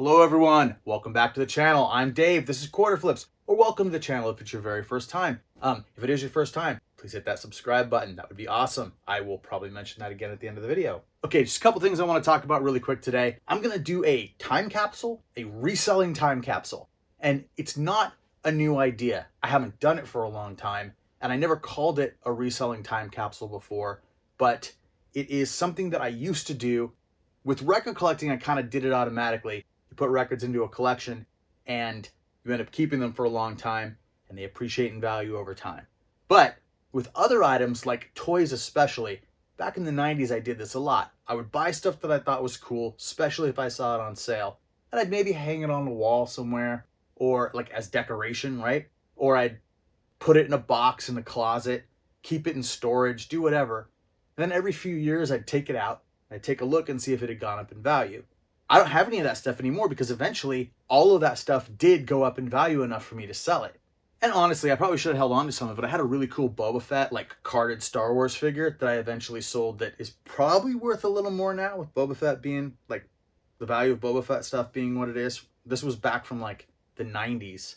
Hello everyone, welcome back to the channel. I'm Dave, this is Quarter Flips, or welcome to the channel if it's your very first time. If it is your first time, please hit that subscribe button. That would be awesome. I will probably mention that again at the end of the video. Okay, just a couple things I want to talk about really quick today. I'm going to do a time capsule, a reselling time capsule. And it's not a new idea. I haven't done it for a long time, and I never called it a reselling time capsule before, but it is something that I used to do. With record collecting, I kind of did it automatically. You put records into a collection and you end up keeping them for a long time and they appreciate in value over time. But with other items like toys especially, back in the 90s I did this a lot. I would buy stuff that I thought was cool, especially if I saw it on sale, and I'd maybe hang it on the wall somewhere or like as decoration, right? Or I'd put it in a box in the closet, keep it in storage, do whatever. And then every few years I'd take it out, I'd take a look and see if it had gone up in value. I don't have any of that stuff anymore because eventually all of that stuff did go up in value enough for me to sell it. And honestly, I probably should have held on to some of it. I had a really cool Boba Fett, like carded Star Wars figure that I eventually sold that is probably worth a little more now, with Boba Fett being like the value of Boba Fett stuff being what it is. This was back from like the 90s,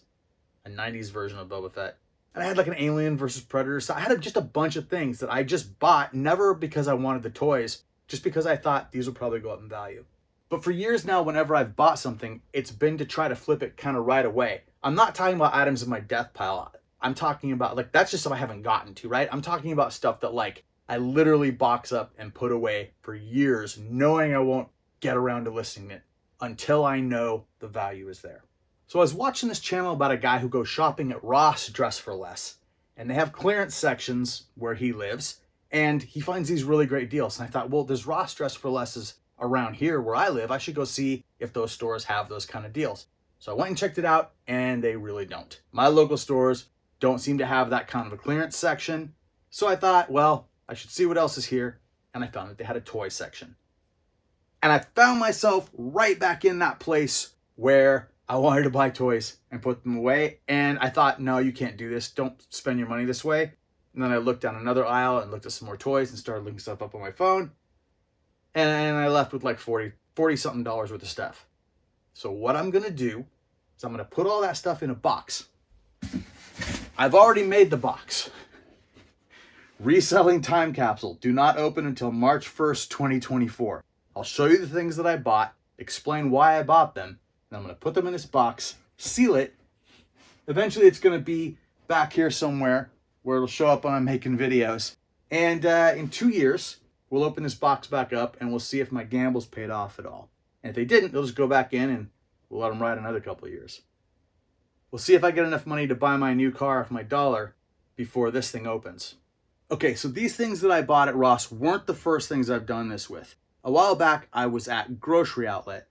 a 90s version of Boba Fett. And I had like an Alien versus Predator. So I had just a bunch of things that I just bought, never because I wanted the toys, just because I thought these would probably go up in value. But for years now, whenever I've bought something, it's been to try to flip it kind of right away. I'm not talking about items in my death pile. I'm talking about, like, that's just stuff I haven't gotten to, right? I'm talking about stuff that, like, I literally box up and put away for years, knowing I won't get around to listing it until I know the value is there. So I was watching this channel about a guy who goes shopping at Ross Dress for Less, and they have clearance sections where he lives, and he finds these really great deals. And I thought, well, there's Ross Dress for Lesses around here where I live. I should go see if those stores have those kind of deals. So I went and checked it out, and they really don't. My local stores don't seem to have that kind of a clearance section. So I thought, well, I should see what else is here. And I found that they had a toy section. And I found myself right back in that place where I wanted to buy toys and put them away. And I thought, no, you can't do this. Don't spend your money this way. And then I looked down another aisle and looked at some more toys and started looking stuff up on my phone. And I left with like 40 something dollars worth of stuff. So what I'm going to do is I'm going to put all that stuff in a box. I've already made the box. Reselling time capsule. Do not open until March 1st, 2024. I'll show you the things that I bought, explain why I bought them, and I'm going to put them in this box, seal it. Eventually it's going to be back here somewhere where it'll show up when I'm making videos. And in 2 years, we'll open this box back up and we'll see if my gambles paid off at all. And if they didn't, they'll just go back in and we'll let them ride another couple of years. We'll see if I get enough money to buy my new car off my dollar before this thing opens. Okay, so these things that I bought at Ross weren't the first things I've done this with. A while back, I was at Grocery Outlet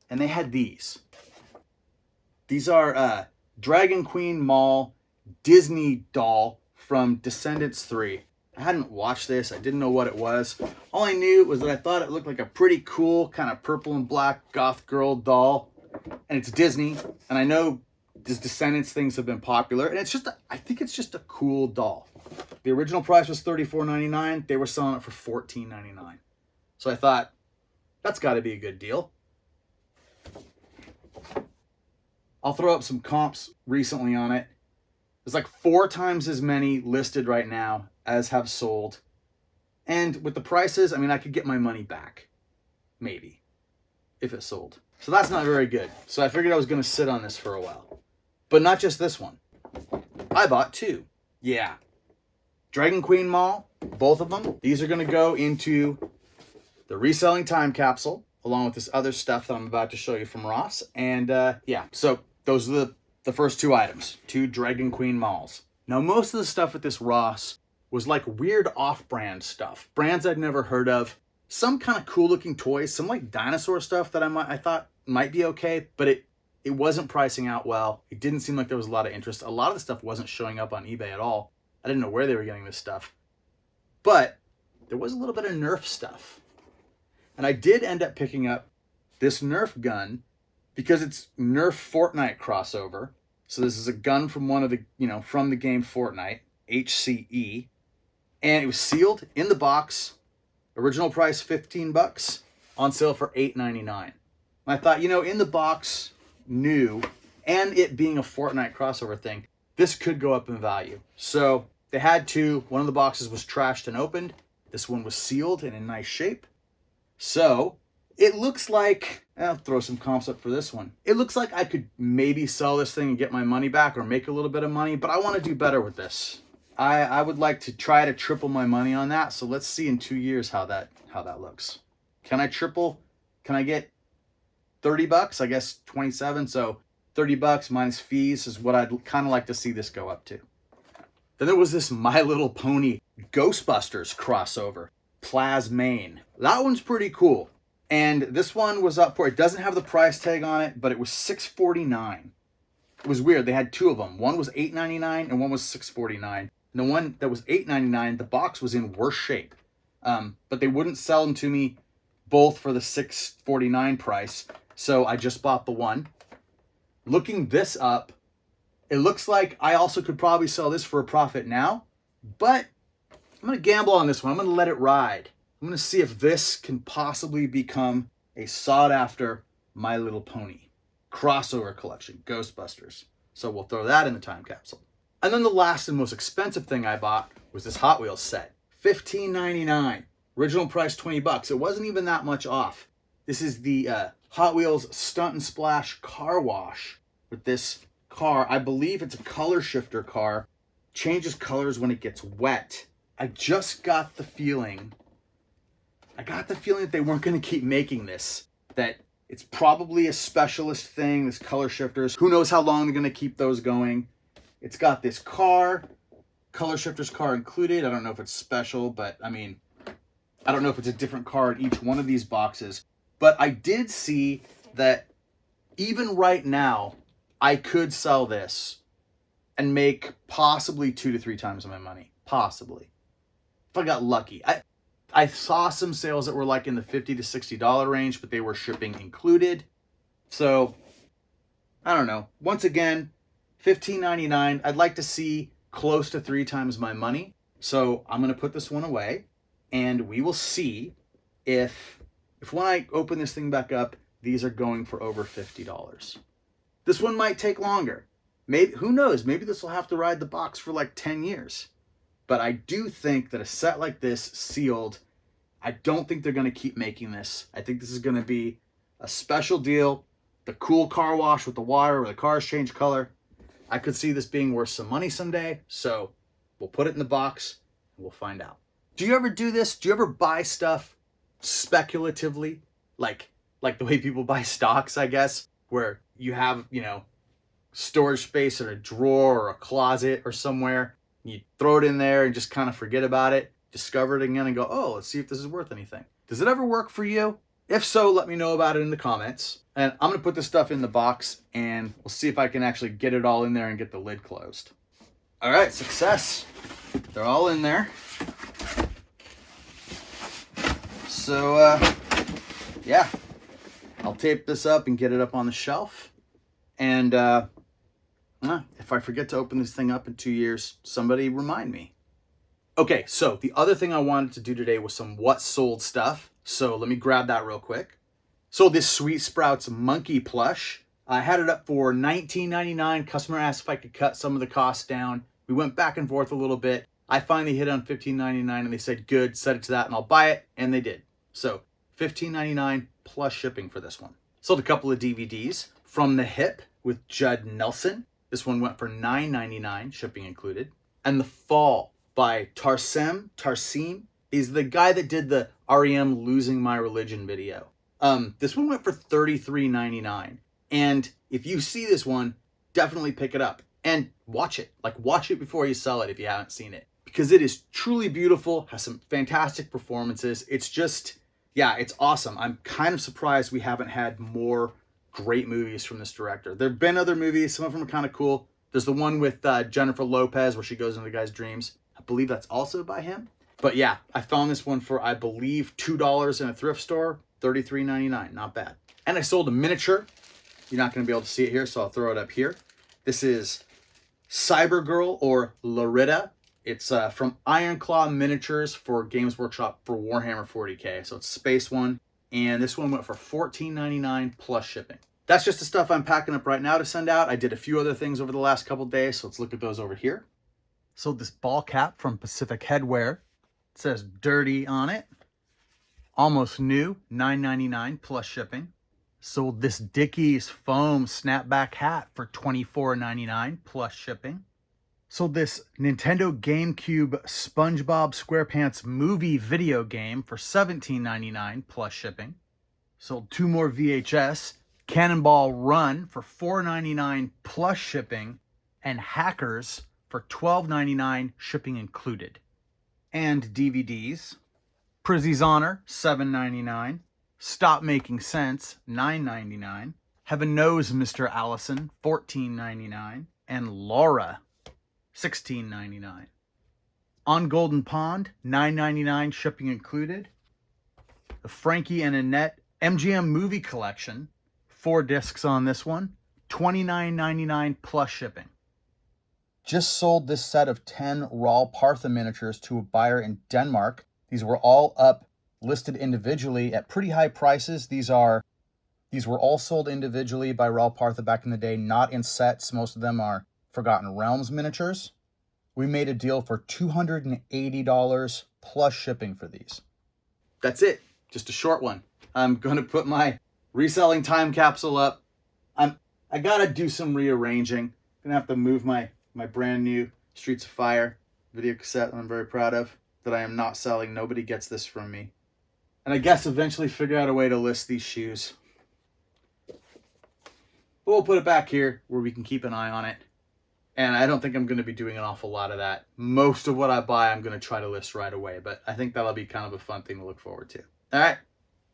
and they had these. These are Dragon Queen Maul Disney doll from Descendants 3. I hadn't watched this. I didn't know what it was. All I knew was that I thought it looked like a pretty cool kind of purple and black goth girl doll. And it's Disney. And I know these Descendants things have been popular. And it's just, I think it's just a cool doll. The original price was $34.99. They were selling it for $14.99. So I thought, that's got to be a good deal. I'll throw up some comps recently on it. There's like 4 times as many listed right now as have sold. And with the prices, I mean, I could get my money back. Maybe. If it sold. So that's not very good. So I figured I was going to sit on this for a while. But not just this one. I bought 2. Yeah. Dragon Queen Maul. Both of them. These are going to go into the reselling time capsule, along with this other stuff that I'm about to show you from Ross. And yeah, so those are the first 2 items. 2 Dragon Queen Mauls. Now, most of the stuff at this Ross was like weird off-brand stuff. Brands I'd never heard of. Some kind of cool-looking toys. Some like dinosaur stuff that I thought might be okay, but it wasn't pricing out well. It didn't seem like there was a lot of interest. A lot of the stuff wasn't showing up on eBay at all. I didn't know where they were getting this stuff. But there was a little bit of Nerf stuff. And I did end up picking up this Nerf gun because it's Nerf Fortnite crossover. So this is a gun from one of the, from the game Fortnite, HCE. And it was sealed in the box. Original price $15, on sale for $8.99. And I thought, you know, in the box, new, and it being a Fortnite crossover thing, this could go up in value. So they had two. One of the boxes was trashed and opened. This one was sealed and in nice shape. So it looks like, I'll throw some comps up for this one. It looks like I could maybe sell this thing and get my money back or make a little bit of money, but I want to do better with this. I would like to try to triple my money on that. So let's see in 2 years how that looks. Can I triple? Can I get 30 bucks? I guess 27. So 30 bucks minus fees is what I'd kind of like to see this go up to. Then there was this My Little Pony Ghostbusters crossover, Plasmane. That one's pretty cool. And this one was up for, it doesn't have the price tag on it, but it was $6.49. It was weird. They had two of them. One was $8.99 and one was $6.49. And the one that was $8.99, the box was in worse shape. But they wouldn't sell them to me both for the $6.49 price. So I just bought the one. Looking this up, it looks like I also could probably sell this for a profit now. But I'm going to gamble on this one. I'm going to let it ride. I'm going to see if this can possibly become a sought-after My Little Pony crossover collection, Ghostbusters. So we'll throw that in the time capsule. And then the last and most expensive thing I bought was this Hot Wheels set. $15.99. Original price $20. It wasn't even that much off. This is the Hot Wheels Stunt and Splash car wash with this car. I believe it's a color shifter car. Changes colors when it gets wet. I just got the feeling that they weren't going to keep making this. That it's probably a specialist thing, this color shifters. Who knows how long they're going to keep those going. It's got this car, color shifters car included. I don't know if it's special, but I mean, I don't know if it's a different car in each one of these boxes. But I did see that even right now, I could sell this and make possibly 2 to 3 times my money. Possibly. If I got lucky. I saw some sales that were like in the $50 to $60 range, but they were shipping included. So, I don't know. Once again, $15.99. I'd like to see close to 3 times my money. So, I'm going to put this one away. And we will see if when I open this thing back up, these are going for over $50. This one might take longer. Maybe, who knows? Maybe this will have to ride the box for like 10 years. But I do think that a set like this, sealed, I don't think they're going to keep making this. I think this is going to be a special deal. The cool car wash with the water where the cars change color. I could see this being worth some money someday. So we'll put it in the box and we'll find out. Do you ever do this? Do you ever buy stuff speculatively? Like the way people buy stocks, I guess, where you have, you know, storage space in a drawer or a closet or somewhere. You throw it in there and just kind of forget about it, discover it again and go, oh, let's see if this is worth anything. Does it ever work for you? If so, let me know about it in the comments. And I'm going to put this stuff in the box and we'll see if I can actually get it all in there and get the lid closed. All right, success. They're all in there. So, yeah, I'll tape this up and get it up on the shelf. And, if I forget to open this thing up in 2 years, somebody remind me. Okay, so the other thing I wanted to do today was some what sold stuff. So let me grab that real quick. So this Sweet Sprouts monkey plush, I had it up for $19.99. Customer asked if I could cut some of the costs down. We went back and forth a little bit. I finally hit on $15.99 and they said, good, set it to that and I'll buy it. And they did. So $15.99 plus shipping for this one. Sold a couple of DVDs. From the Hip with Judd Nelson. This one went for $9.99, shipping included. And The Fall by Tarsim. He's the guy that did the REM Losing My Religion video. This one went for $33.99. And if you see this one, definitely pick it up and watch it. Like, watch it before you sell it if you haven't seen it. Because it is truly beautiful, has some fantastic performances. It's just, yeah, it's awesome. I'm kind of surprised we haven't had more great movies from this director. There have been other movies. Some of them are kind of cool. There's the one with Jennifer Lopez where she goes into the guy's dreams. I believe that's also by him. But yeah, I found this one for, I believe, $2 in a thrift store. $33.99. Not bad. And I sold a miniature. You're not going to be able to see it here, so I'll throw it up here. This is Cybergirl or Larita. It's from Ironclaw Miniatures for Games Workshop for Warhammer 40K. So it's Space one. And this one went for $14.99 plus shipping. That's just the stuff I'm packing up right now to send out. I did a few other things over the last couple days, so let's look at those over here. Sold this ball cap from Pacific Headwear. It says Dirty on it. Almost new, $9.99 plus shipping. Sold this Dickies foam snapback hat for $24.99 plus shipping. Sold this Nintendo GameCube SpongeBob SquarePants movie video game for $17.99 plus shipping. Sold 2 more VHS, Cannonball Run for $4.99 plus shipping, and Hackers for $12.99 shipping included. And DVDs, Prizzy's Honor, $7.99. Stop Making Sense, $9.99. Heaven Knows Mr. Allison, $14.99. And Laura, $16.99. On Golden Pond, $9.99 shipping included. The Frankie and Annette MGM movie collection, 4 discs on this one, $29.99 plus shipping. Just sold this set of 10 Raw Partha miniatures to a buyer in Denmark. These were all up, listed individually at pretty high prices. These were all sold individually by Raw Partha back in the day, not in sets. Most of them are Forgotten Realms miniatures. We made a deal for $280 plus shipping for these. That's it. Just a short one. I'm going to put my reselling time capsule up. I got to do some rearranging. I'm going to have to move my brand new Streets of Fire video cassette that I'm very proud of, that I am not selling. Nobody gets this from me. And I guess eventually figure out a way to list these shoes. But we'll put it back here where we can keep an eye on it. And I don't think I'm going to be doing an awful lot of that. Most of what I buy, I'm going to try to list right away. But I think that'll be kind of a fun thing to look forward to. All right.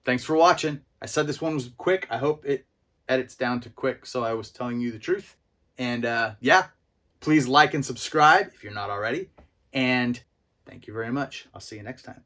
Thanks for watching. I said this one was quick. I hope it edits down to quick, so I was telling you the truth. And yeah, please like and subscribe if you're not already. And thank you very much. I'll see you next time.